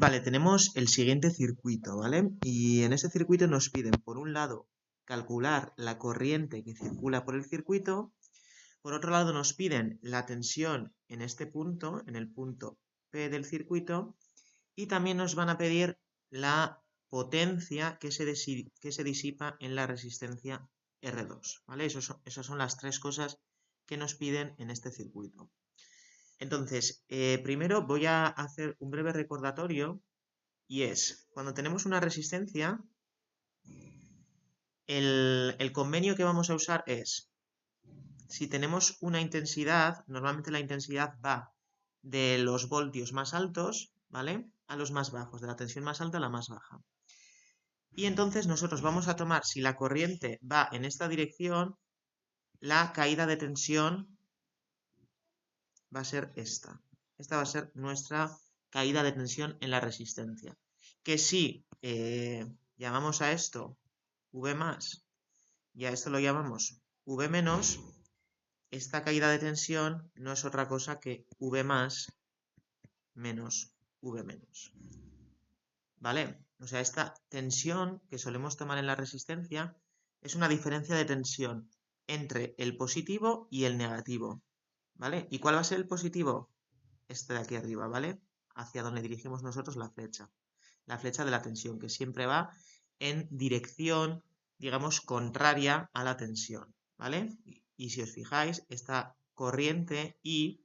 Vale, tenemos el siguiente circuito, ¿vale? Y en este circuito nos piden, por un lado, calcular la corriente que circula por el circuito. Por otro lado, nos piden la tensión en este punto, en el punto P del circuito. Y también nos van a pedir la potencia que se disipa en la resistencia R2, ¿vale? Esas son las tres cosas que nos piden en este circuito. Entonces, primero voy a hacer un breve recordatorio y es, cuando tenemos una resistencia, el convenio que vamos a usar es, si tenemos una intensidad, normalmente la intensidad va de los voltios más altos, ¿vale?, a los más bajos, de la tensión más alta a la más baja. Y entonces nosotros vamos a tomar, si la corriente va en esta dirección, la caída de tensión va a ser esta. Esta va a ser nuestra caída de tensión en la resistencia. Que si llamamos a esto V más y a esto lo llamamos V menos, esta caída de tensión no es otra cosa que V más menos V menos. ¿Vale? O sea, esta tensión que solemos tomar en la resistencia es una diferencia de tensión entre el positivo y el negativo. ¿Vale? ¿Y cuál va a ser el positivo? Este de aquí arriba, ¿vale? Hacia donde dirigimos nosotros la flecha. La flecha de la tensión, que siempre va en dirección, digamos, contraria a la tensión, ¿vale? Y si os fijáis, esta corriente I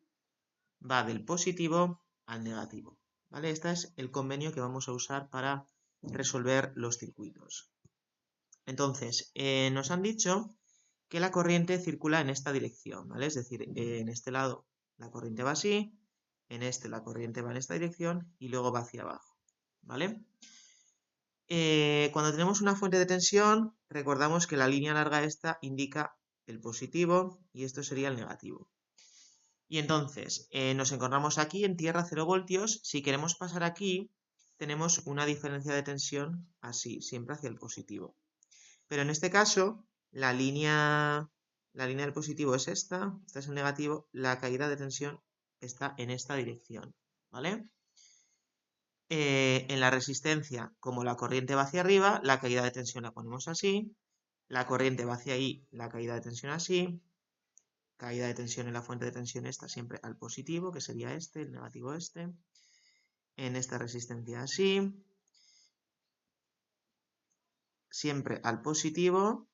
va del positivo al negativo, ¿vale? Este es el convenio que vamos a usar para resolver los circuitos. Entonces, nos han dicho que la corriente circula en esta dirección, ¿vale? Es decir, en este lado la corriente va así, en este la corriente va en esta dirección y luego va hacia abajo, ¿vale? Cuando tenemos una fuente de tensión, recordamos que la línea larga esta indica el positivo y esto sería el negativo. Y entonces, nos encontramos aquí en tierra 0 voltios. Si queremos pasar aquí, tenemos una diferencia de tensión así, siempre hacia el positivo. Pero en este caso, la línea del positivo es esta es el negativo, la caída de tensión está en esta dirección, ¿vale? En la resistencia, como la corriente va hacia arriba, la caída de tensión la ponemos así, la corriente va hacia ahí, la caída de tensión así, caída de tensión en la fuente de tensión esta siempre al positivo, que sería este, el negativo este, en esta resistencia así, siempre al positivo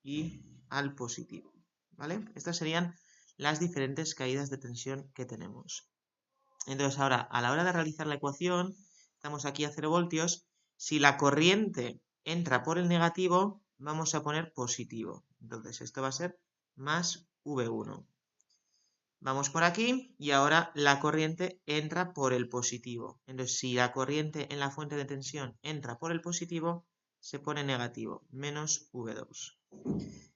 y al positivo, ¿vale? Estas serían las diferentes caídas de tensión que tenemos. Entonces ahora, a la hora de realizar la ecuación, estamos aquí a 0 voltios, si la corriente entra por el negativo, vamos a poner positivo. Entonces esto va a ser más V1. Vamos por aquí y ahora la corriente entra por el positivo. Entonces si la corriente en la fuente de tensión entra por el positivo, se pone negativo, menos V2.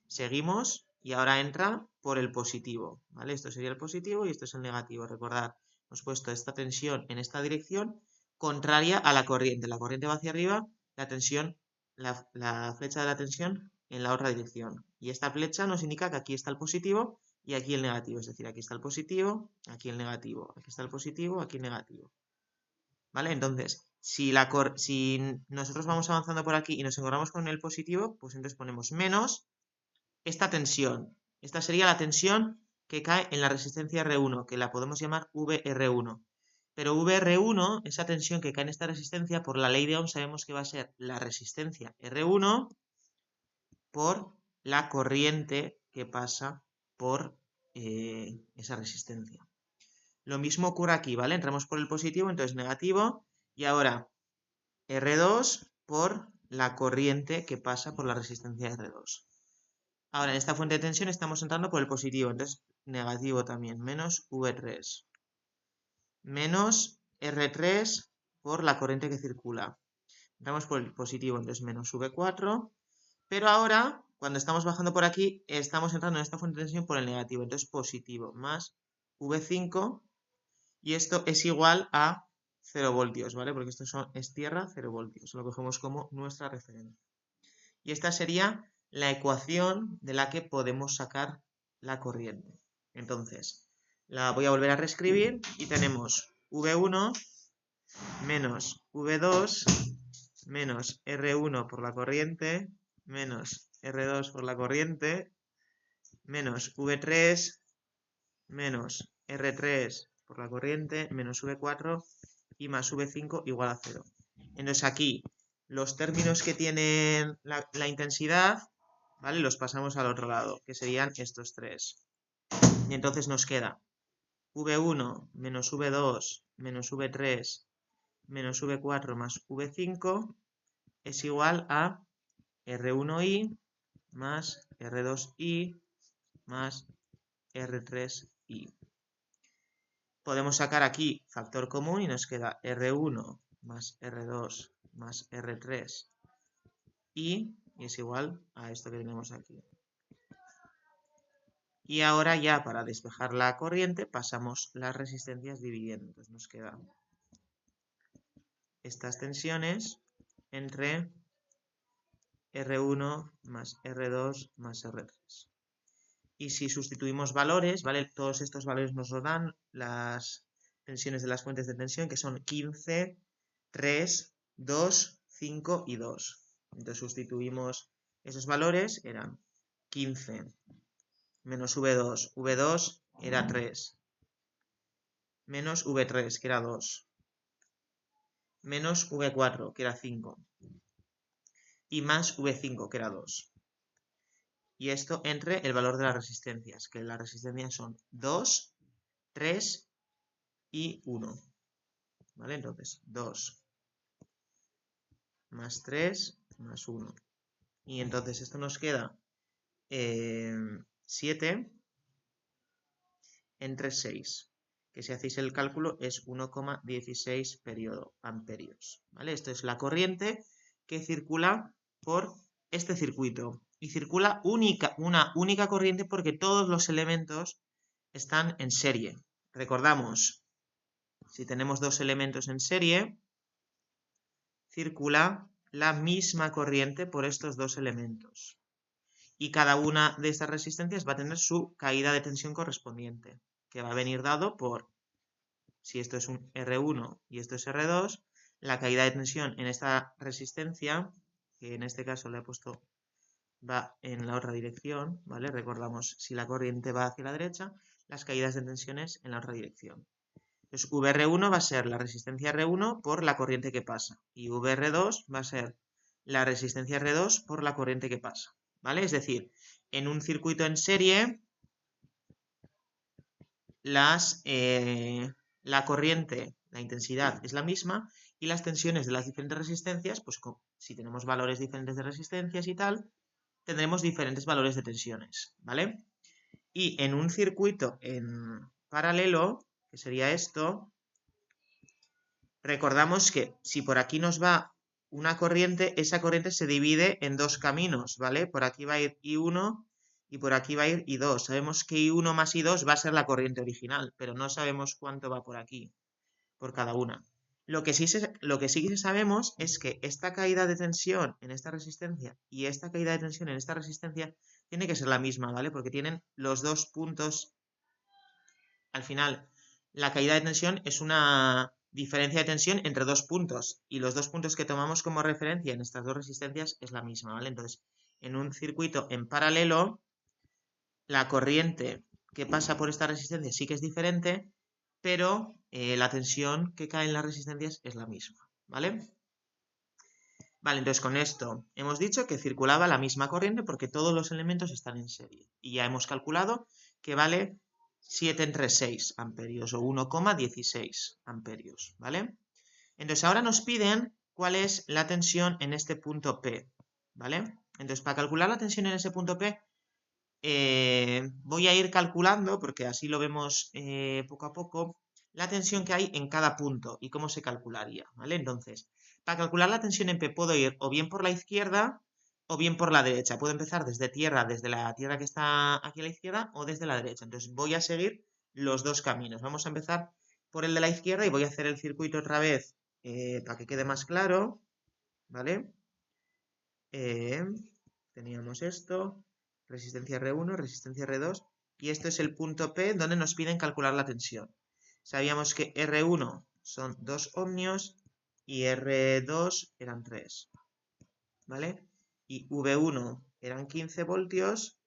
Seguimos y ahora entra por el positivo, ¿vale? Esto sería el positivo y esto es el negativo. Recordad, hemos puesto esta tensión en esta dirección contraria a la corriente. La corriente va hacia arriba, la tensión, la flecha de la tensión en la otra dirección. Y esta flecha nos indica que aquí está el positivo y aquí el negativo. Es decir, aquí está el positivo, aquí el negativo. Aquí está el positivo, aquí el negativo. ¿Vale? Entonces, si nosotros vamos avanzando por aquí y nos encontramos con el positivo, pues entonces ponemos menos esta tensión. Esta sería la tensión que cae en la resistencia R1, que la podemos llamar VR1. Pero VR1, esa tensión que cae en esta resistencia, por la ley de Ohm sabemos que va a ser la resistencia R1 por la corriente que pasa por esa resistencia. Lo mismo ocurre aquí, ¿vale? Entramos por el positivo, entonces negativo, y ahora R2 por la corriente que pasa por la resistencia R2. Ahora, en esta fuente de tensión estamos entrando por el positivo, entonces negativo también, menos V3. Menos R3 por la corriente que circula. Entramos por el positivo, entonces menos V4. Pero ahora, cuando estamos bajando por aquí, estamos entrando en esta fuente de tensión por el negativo, entonces positivo, más V5. Y esto es igual a 0 voltios, ¿vale? Porque esto es tierra, 0 voltios. Lo cogemos como nuestra referencia. Y esta sería la ecuación de la que podemos sacar la corriente. Entonces, la voy a volver a reescribir y tenemos V1 menos V2 menos R1 por la corriente menos R2 por la corriente menos V3 menos R3 por la corriente menos V4 y más V5 igual a 0. Entonces aquí los términos que tienen la intensidad, ¿vale? Los pasamos al otro lado, que serían estos tres. Y entonces nos queda V1 menos V2 menos V3 menos V4 más V5 es igual a R1i más R2i más R3i. Podemos sacar aquí factor común y nos queda R1 más R2 más R3 y es igual a esto que tenemos aquí. Y ahora ya para despejar la corriente pasamos las resistencias dividiendo. Entonces nos quedan estas tensiones entre R1 más R2 más R3. Y si sustituimos valores, ¿vale? Todos estos valores nos lo dan las tensiones de las fuentes de tensión, que son 15, 3, 2, 5 y 2. Entonces sustituimos esos valores, eran 15 menos V2. V2 era 3. Menos V3, que era 2. Menos V4, que era 5. Y más V5, que era 2. Y esto entre el valor de las resistencias, que las resistencias son 2, 3 y 1. ¿Vale? Entonces, 2 más 3 más 1. Y entonces esto nos queda 7 entre 6, que si hacéis el cálculo es 1,16 amperios. ¿Vale? Esto es la corriente que circula por este circuito. Y circula una única corriente porque todos los elementos están en serie. Recordamos, si tenemos dos elementos en serie, circula la misma corriente por estos dos elementos. Y cada una de estas resistencias va a tener su caída de tensión correspondiente, que va a venir dado por, si esto es un R1 y esto es R2, la caída de tensión en esta resistencia, que en este caso le he puesto, va en la otra dirección, ¿vale? Recordamos, si la corriente va hacia la derecha, las caídas de tensiones en la otra dirección. Entonces, VR1 va a ser la resistencia R1 por la corriente que pasa. Y VR2 va a ser la resistencia R2 por la corriente que pasa. ¿Vale? Es decir, en un circuito en serie, la corriente, la intensidad es la misma y las tensiones de las diferentes resistencias, pues si tenemos valores diferentes de resistencias y tal, tendremos diferentes valores de tensiones. ¿Vale? Y en un circuito en paralelo, que sería esto, recordamos que si por aquí nos va una corriente, esa corriente se divide en dos caminos, ¿vale? Por aquí va a ir I1 y por aquí va a ir I2. Sabemos que I1 más I2 va a ser la corriente original, pero no sabemos cuánto va por aquí, por cada una. Lo que sí que sabemos es que esta caída de tensión en esta resistencia y esta caída de tensión en esta resistencia tiene que ser la misma, ¿vale? Porque tienen los dos puntos. Al final, la caída de tensión es una diferencia de tensión entre dos puntos y los dos puntos que tomamos como referencia en estas dos resistencias es la misma, ¿vale? Entonces, en un circuito en paralelo, la corriente que pasa por esta resistencia sí que es diferente, pero la tensión que cae en las resistencias es la misma, ¿vale? Vale, entonces con esto hemos dicho que circulaba la misma corriente porque todos los elementos están en serie. Y ya hemos calculado que vale 7 entre 6 amperios o 1,16 amperios, ¿vale? Entonces ahora nos piden cuál es la tensión en este punto P, ¿vale? Entonces para calcular la tensión en ese punto P voy a ir calculando, porque así lo vemos poco a poco, la tensión que hay en cada punto y cómo se calcularía, ¿vale? Entonces, para calcular la tensión en P puedo ir o bien por la izquierda o bien por la derecha. Puedo empezar desde la tierra que está aquí a la izquierda o desde la derecha. Entonces voy a seguir los dos caminos. Vamos a empezar por el de la izquierda y voy a hacer el circuito otra vez para que quede más claro, ¿vale? Teníamos esto, resistencia R1, resistencia R2, y esto es el punto P donde nos piden calcular la tensión. Sabíamos que R1 son 2 ohmios y R2 eran 3, ¿vale? Y V1 eran 15 voltios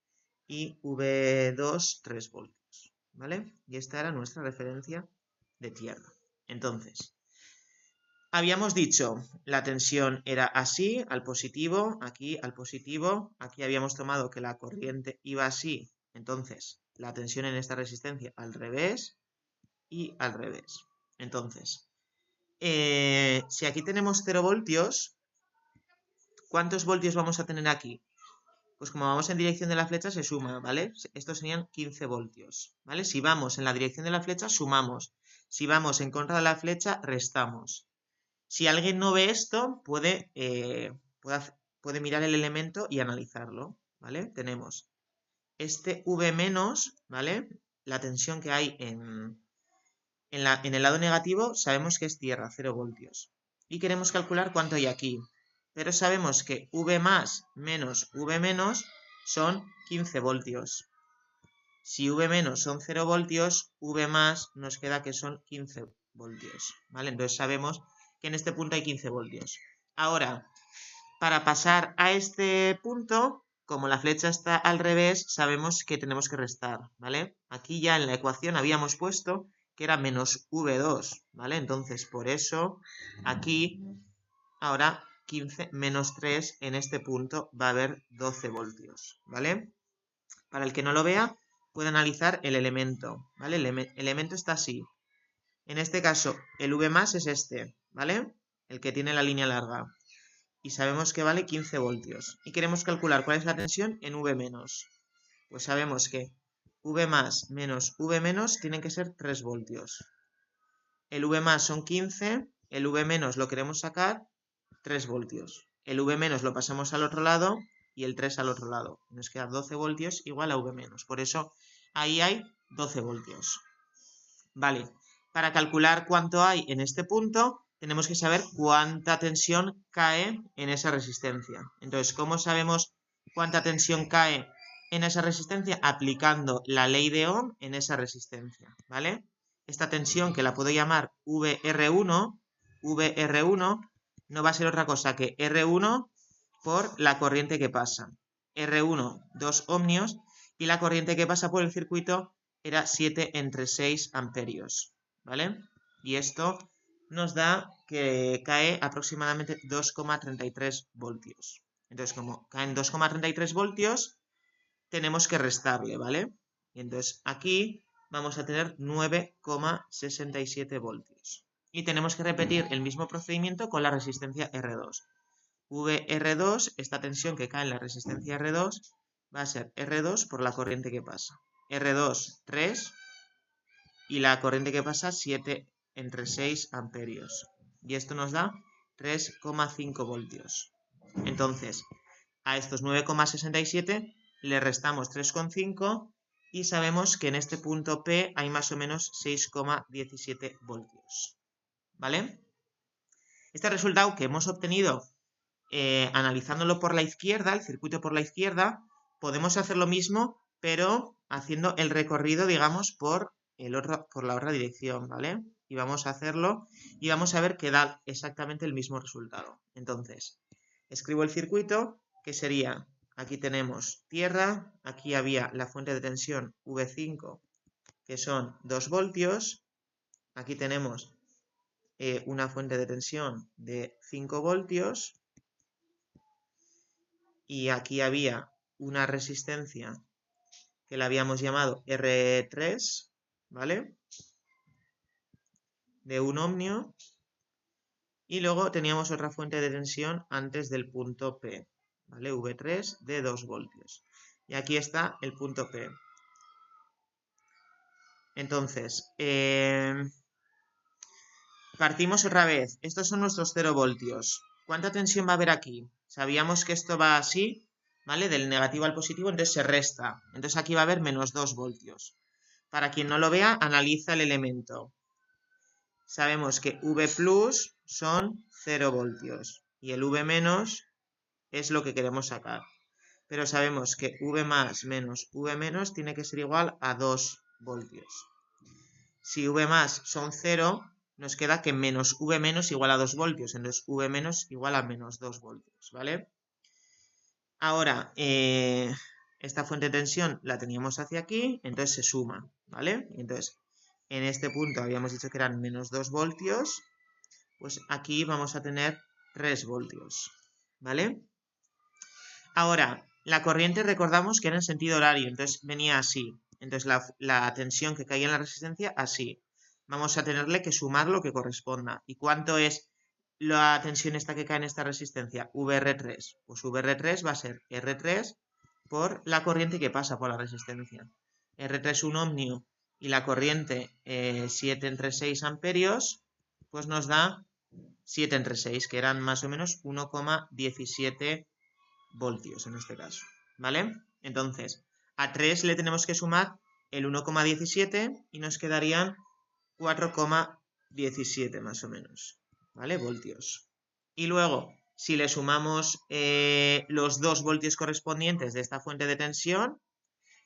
y V2 3 voltios, ¿vale? Y esta era nuestra referencia de tierra. Entonces, habíamos dicho, la tensión era así, al positivo, aquí al positivo, aquí habíamos tomado que la corriente iba así, entonces la tensión en esta resistencia al revés y al revés. Entonces, si aquí tenemos 0 voltios, ¿cuántos voltios vamos a tener aquí? Pues como vamos en dirección de la flecha se suma, ¿vale? Estos serían 15 voltios, ¿vale? Si vamos en la dirección de la flecha, sumamos. Si vamos en contra de la flecha, restamos. Si alguien no ve esto, puede mirar el elemento y analizarlo, ¿vale? Tenemos este V-, ¿vale? La tensión que hay en el lado negativo sabemos que es tierra, 0 voltios. Y queremos calcular cuánto hay aquí. Pero sabemos que V más menos V menos son 15 voltios. Si V menos son 0 voltios, V más nos queda que son 15 voltios, ¿vale? Entonces sabemos que en este punto hay 15 voltios. Ahora, para pasar a este punto, como la flecha está al revés, sabemos que tenemos que restar, ¿vale? Aquí ya en la ecuación habíamos puesto que era menos V2, ¿vale? Entonces, por eso, aquí, ahora 15 menos 3, en este punto va a haber 12 voltios, ¿vale? Para el que no lo vea, puede analizar el elemento, ¿vale? El elemento está así. En este caso, el V más es este, ¿vale? El que tiene la línea larga. Y sabemos que vale 15 voltios. Y queremos calcular cuál es la tensión en V menos. Pues sabemos que V más menos V menos tienen que ser 3 voltios. El V más son 15, el V menos lo queremos sacar 3 voltios. El V menos lo pasamos al otro lado y el 3 al otro lado. Nos queda 12 voltios igual a V menos. Por eso ahí hay 12 voltios. Vale, para calcular cuánto hay en este punto, tenemos que saber cuánta tensión cae en esa resistencia. Entonces, ¿cómo sabemos cuánta tensión cae en esa resistencia? Aplicando la ley de Ohm en esa resistencia, ¿vale? Esta tensión, que la puedo llamar VR1, no va a ser otra cosa que R1 por la corriente que pasa. R1, 2 ohmios, y la corriente que pasa por el circuito era 7 entre 6 amperios, ¿vale? Y esto nos da que cae aproximadamente 2,33 voltios. Entonces, como caen 2,33 voltios, tenemos que restarle, ¿vale? Y entonces aquí vamos a tener 9,67 voltios. Y tenemos que repetir el mismo procedimiento con la resistencia R2. VR2, esta tensión que cae en la resistencia R2, va a ser R2 por la corriente que pasa. R2, 3, y la corriente que pasa, 7 entre 6 amperios. Y esto nos da 3,5 voltios. Entonces, a estos 9,67 le restamos 3,5 y sabemos que en este punto P hay más o menos 6,17 voltios. ¿Vale? Este resultado que hemos obtenido analizándolo por la izquierda, el circuito por la izquierda, podemos hacer lo mismo, pero haciendo el recorrido, digamos, por la otra dirección, ¿vale? Y vamos a hacerlo y vamos a ver que da exactamente el mismo resultado. Entonces, escribo el circuito, que sería, aquí tenemos tierra, aquí había la fuente de tensión V5, que son 2 voltios, aquí tenemos una fuente de tensión de 5 voltios, y aquí había una resistencia que la habíamos llamado R3, ¿vale? De 1 ohmio. Y luego teníamos otra fuente de tensión antes del punto P, ¿vale? V3 de 2 voltios. Y aquí está el punto P. Entonces, partimos otra vez. Estos son nuestros 0 voltios. ¿Cuánta tensión va a haber aquí? Sabíamos que esto va así, ¿vale? Del negativo al positivo, entonces se resta. Entonces aquí va a haber menos 2 voltios. Para quien no lo vea, analiza el elemento. Sabemos que V plus son 0 voltios y el V menos es lo que queremos sacar. Pero sabemos que V más menos V menos tiene que ser igual a 2 voltios. Si V más son 0, nos queda que menos V menos igual a 2 voltios, entonces V menos igual a menos 2 voltios, ¿vale? Ahora, esta fuente de tensión la teníamos hacia aquí, entonces se suma, ¿vale? Entonces, en este punto habíamos dicho que eran menos 2 voltios, pues aquí vamos a tener 3 voltios, ¿vale? Ahora, la corriente recordamos que era en sentido horario, entonces venía así. Entonces la tensión que caía en la resistencia, así. Vamos a tenerle que sumar lo que corresponda. ¿Y cuánto es la tensión esta que cae en esta resistencia? VR3. Pues VR3 va a ser R3 por la corriente que pasa por la resistencia. R3 es un ohmio y la corriente 7 entre 6 amperios, pues nos da 7 entre 6, que eran más o menos 1,17 voltios en este caso, ¿vale? Entonces, a 3 le tenemos que sumar el 1,17 y nos quedarían 4,17 más o menos, ¿vale? Voltios. Y luego, si le sumamos los 2 voltios correspondientes de esta fuente de tensión,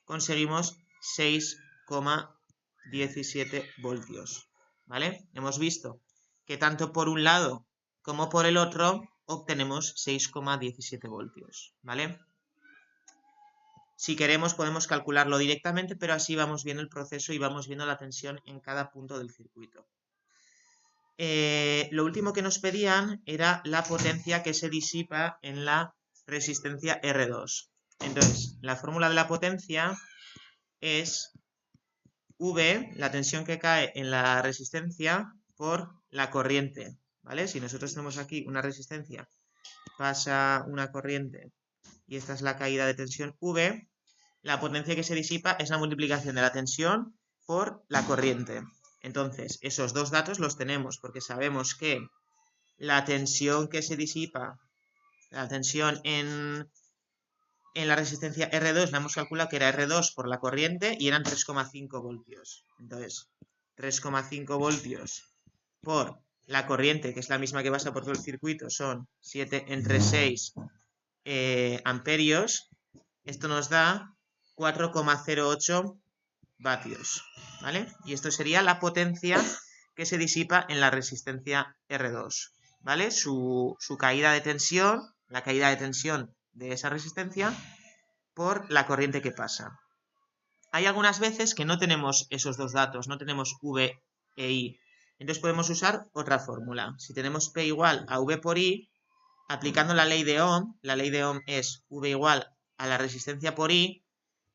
conseguimos 6,17 voltios, ¿vale? Hemos visto que tanto por un lado como por el otro obtenemos 6,17 voltios, ¿vale? Si queremos podemos calcularlo directamente, pero así vamos viendo el proceso y vamos viendo la tensión en cada punto del circuito. Lo último que nos pedían era la potencia que se disipa en la resistencia R2. Entonces, la fórmula de la potencia es V, la tensión que cae en la resistencia, por la corriente, ¿vale? Si nosotros tenemos aquí una resistencia, pasa una corriente y esta es la caída de tensión V, la potencia que se disipa es la multiplicación de la tensión por la corriente. Entonces, esos dos datos los tenemos porque sabemos que la tensión que se disipa, la tensión en la resistencia R2 la hemos calculado que era R2 por la corriente y eran 3,5 voltios. Entonces, 3,5 voltios por la corriente, que es la misma que pasa por todo el circuito, son 7 entre 6 amperios. Esto nos da 4,08 vatios, ¿vale? Y esto sería la potencia que se disipa en la resistencia R2, ¿vale? Su caída de tensión, la caída de tensión de esa resistencia por la corriente que pasa. Hay algunas veces que no tenemos esos dos datos, no tenemos V e I. Entonces podemos usar otra fórmula. Si tenemos P igual a V por I, aplicando la ley de Ohm es V igual a la resistencia por I,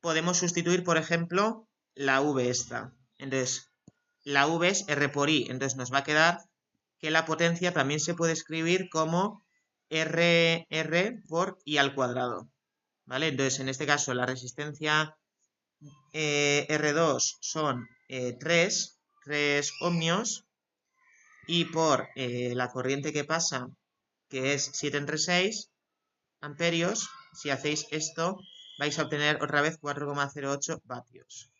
podemos sustituir, por ejemplo, la V esta. Entonces, la V es R por I. Entonces nos va a quedar que la potencia también se puede escribir como R por I al cuadrado, ¿vale? Entonces, en este caso, la resistencia R2 son 3 ohmios y por la corriente que pasa, que es 7 entre 6 amperios, si hacéis esto, vais a obtener otra vez 4,08 vatios.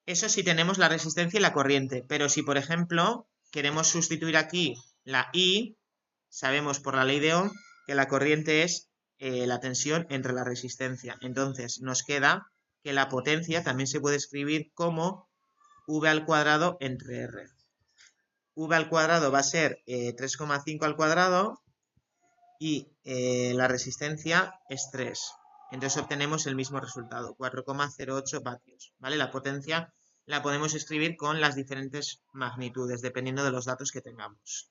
Eso si tenemos la resistencia y la corriente, pero si, por ejemplo, queremos sustituir aquí la I, sabemos por la ley de Ohm que la corriente es la tensión entre la resistencia. Entonces nos queda que la potencia también se puede escribir como V al cuadrado entre R. V al cuadrado va a ser 3,5 al cuadrado y la resistencia es 3. Entonces obtenemos el mismo resultado, 4,08 vatios, ¿vale? La potencia la podemos escribir con las diferentes magnitudes, dependiendo de los datos que tengamos.